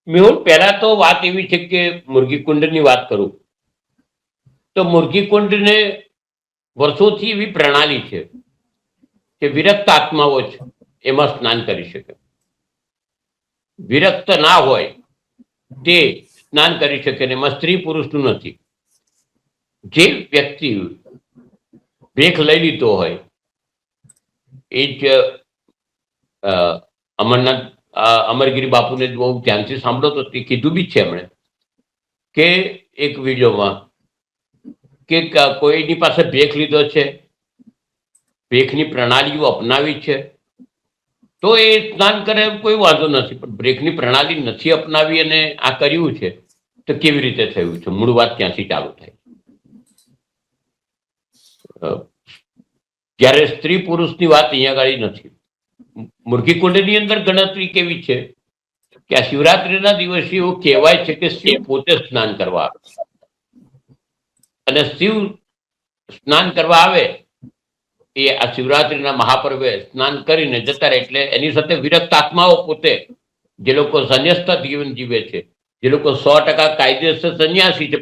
મેહુલ, પહેલા તો વાત એવી છે કે મુરગીકુંડની વાત કરું તો મુરગીકુંડને વર્ષોથી એવી પ્રણાલી છે કે વિરક્ત આત્માઓ જ એમાં સ્નાન કરી શકે. વિરક્ત ના હોય તે સ્નાન કરી શકે ને એમાં સ્ત્રી પુરુષનું નથી. જે વ્યક્તિ ભેખ લઈ લીધો હોય એ જ અમરનાથ અમરગીરી બાપુને બહુ ધ્યાનથી સાંભળો તો તે કીધું બી છે એમણે કે એક વિડીયોમાં કે કોઈની પાસે ભેખ લીધો છે, ભેખની પ્રણાલીઓ અપનાવી છે, તો એ સ્નાન કરે કોઈ વાંધો નથી. પણ ભેખની પ્રણાલી નથી અપનાવી અને આ કર્યું છે તો કેવી રીતે થયું છે? મૂળ વાત ત્યાંથી ચાલુ થાય. જ્યારે સ્ત્રી પુરુષની વાત અહીંયા આગળ નથી. મુરગીકુંડની અંદર ગણતરી કેવી છે કે આ શિવરાત્રીના દિવસે એવું કહેવાય છે કે શિવ પોતે સ્નાન કરવા આવે અને શિવ સ્નાન કરવા આવે એ આ શિવરાત્રીના મહાપર્વે સ્નાન કરીને જતા રહે. એટલે એની સાથે વિરક્ત આત્માઓ પોતે જે લોકો સંન્યસ્ત જીવન જીવે છે, જે લોકો 100% કાયદેસર સંન્યાસી છે